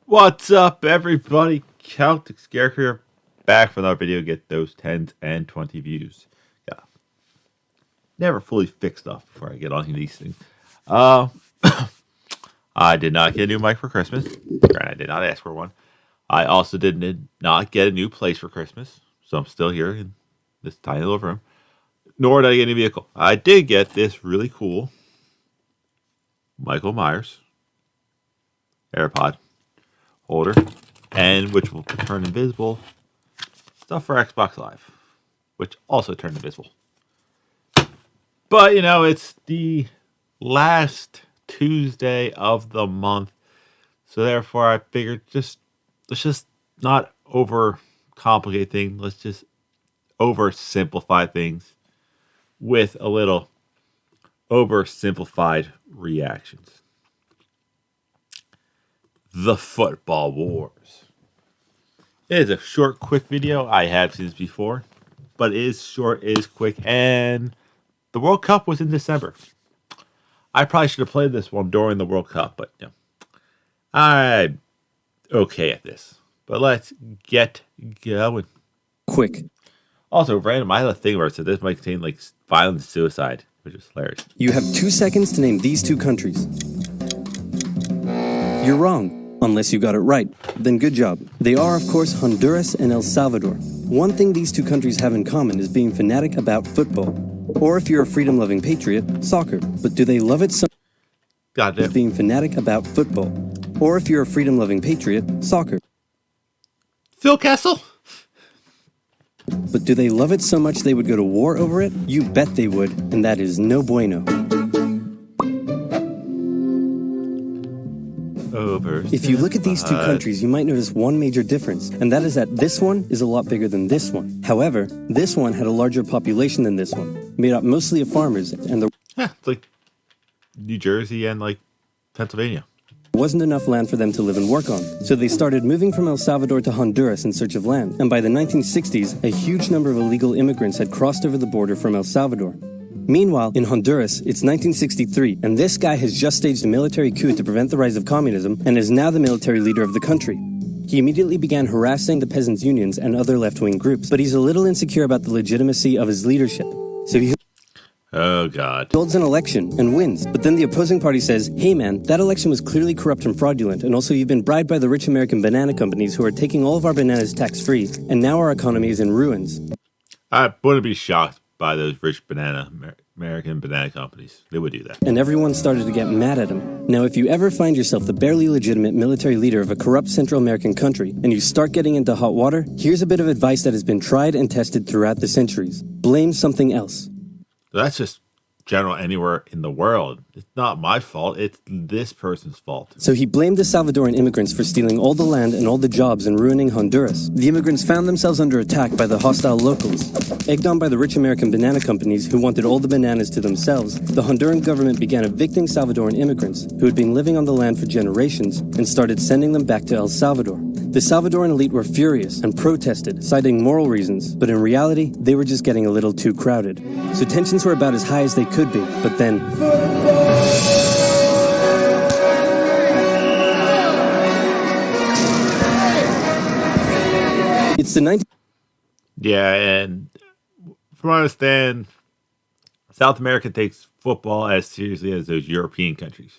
What's up, everybody? Celtic Scare here, back for another video. Get those 10s and 20 views. Yeah, never fully fix stuff before I get on these things. I did not get a new mic for Christmas. Granted, I did not ask for one. I also did not get a new place for Christmas, so I'm still here in this tiny little room. Nor did I get a new vehicle. I did get this really cool Michael Myers AirPod holder, and which will turn invisible. Stuff for Xbox Live, which also turned invisible. But you know, it's the last Tuesday of the month, so therefore I figured let's just not overcomplicate things. Let's just oversimplify things with a little oversimplified reactions. The Football Wars. It is a short, quick video. I have seen this before, but it is short, it is quick, and the World Cup was in December. I probably should have played this one during the World Cup, but you know, I'm okay at this. But let's get going. Quick. Also, random, I had a thing where it said this might contain like violent suicide, which is hilarious. You have 2 seconds to name these 2 countries. You're wrong, unless you got it right. Then good job. They are, of course, Honduras and El Salvador. One thing these 2 countries have in common is being fanatic about football. Or if you're a freedom-loving patriot, soccer. But do they love it so much as being fanatic about football? Or if you're a freedom-loving patriot, soccer. Phil Kessel? But do they love it so much they would go to war over it? You bet they would, and that is no bueno. If you look at these 2 countries, you might notice one major difference, and that is that this one is a lot bigger than this one. However, this one had a larger population than this one, made up mostly of farmers, and there it's like New Jersey and like Pennsylvania. Wasn't enough land for them to live and work on. So they started moving from El Salvador to Honduras in search of land, and by the 1960s, a huge number of illegal immigrants had crossed over the border from El Salvador. Meanwhile, in Honduras, it's 1963, and this guy has just staged a military coup to prevent the rise of communism and is now the military leader of the country. He immediately began harassing the peasants' unions and other left-wing groups, but he's a little insecure about the legitimacy of his leadership. So he holds an election and wins, but then the opposing party says, hey man, that election was clearly corrupt and fraudulent, and also you've been bribed by the rich American banana companies who are taking all of our bananas tax-free, and now our economy is in ruins. I wouldn't be shocked by those rich American banana companies. They would do that. And everyone started to get mad at him. Now, if you ever find yourself the barely legitimate military leader of a corrupt Central American country, and you start getting into hot water, here's a bit of advice that has been tried and tested throughout the centuries. Blame something else. That's just general anywhere in the world. It's not my fault. It's this person's fault. So he blamed the Salvadoran immigrants for stealing all the land and all the jobs and ruining Honduras. The immigrants found themselves under attack by the hostile locals. Egged on by the rich American banana companies who wanted all the bananas to themselves, the Honduran government began evicting Salvadoran immigrants who had been living on the land for generations and started sending them back to El Salvador. The Salvadoran elite were furious and protested, citing moral reasons, but in reality, they were just getting a little too crowded. So tensions were about as high as they could be, but then it's the Yeah, and from what I understand, South America takes football as seriously as those European countries.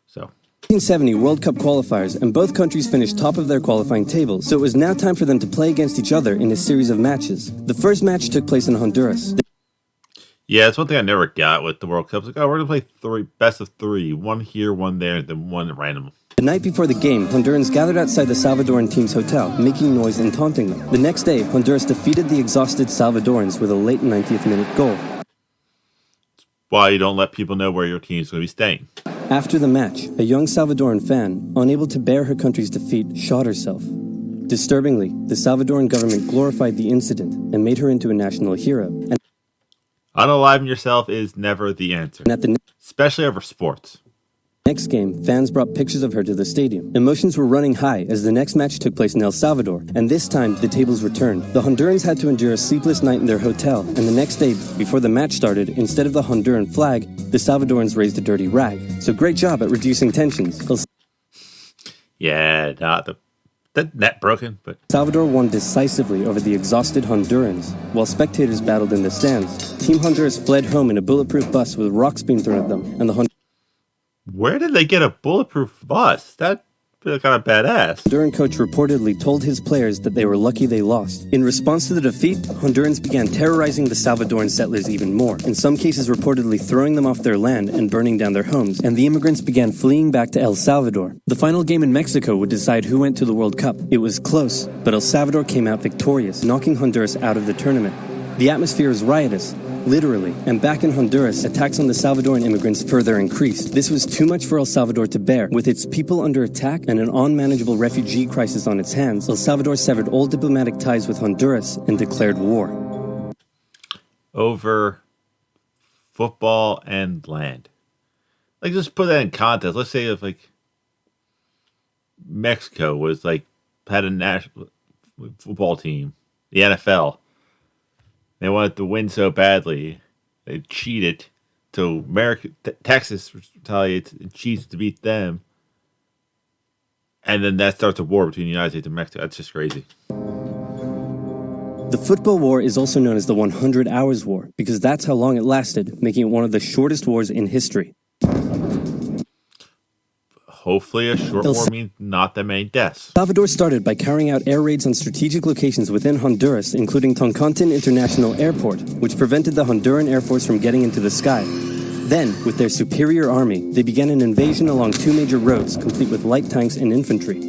So 1970 World Cup qualifiers, and both countries finished top of their qualifying tables, so it was now time for them to play against each other in a series of matches. The first match took place in Honduras. Yeah, that's one thing I never got with the World Cup. It's like, oh, we're going to play best of 3. One here, one there, and then one random. The night before the game, Hondurans gathered outside the Salvadoran team's hotel, making noise and taunting them. The next day, Honduras defeated the exhausted Salvadorans with a late 90th minute goal. Why you don't let people know where your team's going to be staying. After the match, a young Salvadoran fan, unable to bear her country's defeat, shot herself. Disturbingly, the Salvadoran government glorified the incident and made her into a national hero. And unaliving yourself is never the answer, especially over sports. Next game, fans brought pictures of her to the stadium. Emotions were running high as the next match took place in El Salvador, and this time the tables were turned. The Hondurans had to endure a sleepless night in their hotel, and the next day, before the match started, instead of the Honduran flag, the Salvadorans raised a dirty rag. So great job at reducing tensions. Yeah, not the net broken, but Salvador won decisively over the exhausted Hondurans. While spectators battled in the stands, Team Honduras fled home in a bulletproof bus with rocks being thrown at them, and the where did they get a bulletproof bus? That feels kind of badass. Honduran coach reportedly told his players that they were lucky they lost. In response to the defeat, Hondurans began terrorizing the Salvadoran settlers even more, in some cases reportedly throwing them off their land and burning down their homes, and the immigrants began fleeing back to El Salvador. The final game in Mexico would decide who went to the World Cup. It was close, but El Salvador came out victorious, knocking Honduras out of the tournament. The atmosphere is riotous, literally, and back in Honduras, attacks on the Salvadoran immigrants further increased. This was too much for El Salvador to bear. With its people under attack and an unmanageable refugee crisis on its hands, El Salvador severed all diplomatic ties with Honduras and declared war. Over football and land. Like, just put that in context. Let's say if, like, Mexico was, like, had a national football team, the NFL. They wanted to win so badly, they cheated. So Texas retaliates and cheats to beat them. And then that starts a war between the United States and Mexico. That's just crazy. The football war is also known as the 100 Hours War, because that's how long it lasted, making it one of the shortest wars in history. Hopefully a short war means not that many deaths. Salvador started by carrying out air raids on strategic locations within Honduras, including Toncontin International Airport, which prevented the Honduran Air Force from getting into the sky. Then, with their superior army, they began an invasion along two major roads, complete with light tanks and infantry.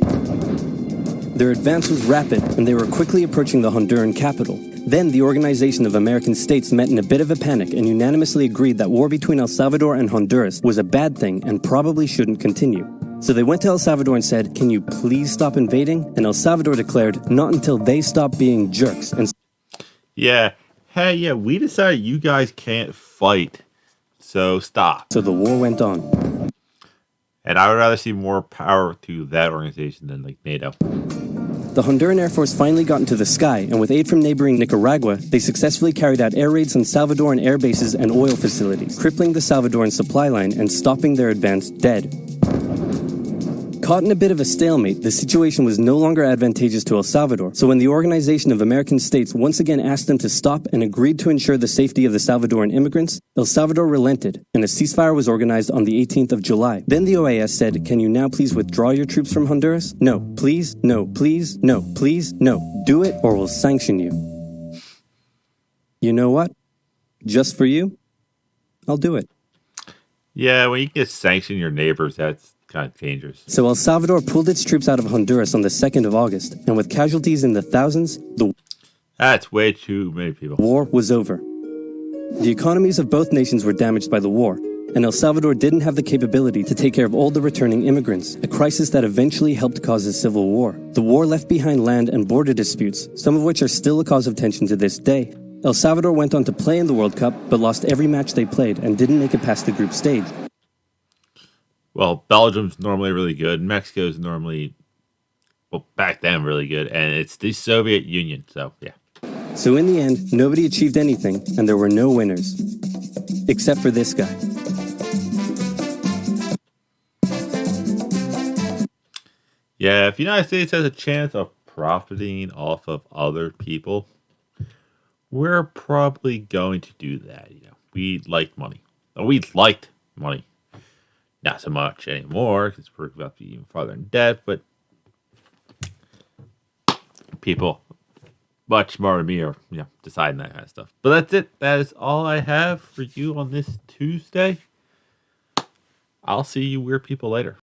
Their advance was rapid, and they were quickly approaching the Honduran capital. Then the Organization of American States met in a bit of a panic and unanimously agreed that war between El Salvador and Honduras was a bad thing and probably shouldn't continue. So they went to El Salvador and said, "Can you please stop invading?" And El Salvador declared, "Not until they stop being jerks." And yeah, hey, yeah, we decided you guys can't fight, so stop. So the war went on. And I would rather see more power to that organization than, like, NATO. The Honduran Air Force finally got into the sky, and with aid from neighboring Nicaragua, they successfully carried out air raids on Salvadoran air bases and oil facilities, crippling the Salvadoran supply line and stopping their advance dead. Caught in a bit of a stalemate, the situation was no longer advantageous to El Salvador, so when the Organization of American States once again asked them to stop and agreed to ensure the safety of the Salvadoran immigrants, El Salvador relented, and a ceasefire was organized on the 18th of July. Then the OAS said, "Can you now please withdraw your troops from Honduras? No, please, no, please, no, please, no. Do it or we'll sanction you." You know what? Just for you, I'll do it. Yeah, when you get sanctioned your neighbors, that's kind of dangerous. So El Salvador pulled its troops out of Honduras on the 2nd of August, and with casualties in the thousands, the That's way too many people. war was over. The economies of both nations were damaged by the war, and El Salvador didn't have the capability to take care of all the returning immigrants, a crisis that eventually helped cause a civil war. The war left behind land and border disputes, some of which are still a cause of tension to this day. El Salvador went on to play in the World Cup, but lost every match they played and didn't make it past the group stage. Well, Belgium's normally really good. Mexico's normally, well, back then really good. And it's the Soviet Union, so yeah. So in the end, nobody achieved anything, and there were no winners. Except for this guy. Yeah, if the United States has a chance of profiting off of other people, we're probably going to do that. You know, we like money. We liked money. Not so much anymore because we're about to be even farther in debt, but people much smarter than me are, deciding that kind of stuff. But that's it. That is all I have for you on this Tuesday. I'll see you weird people later.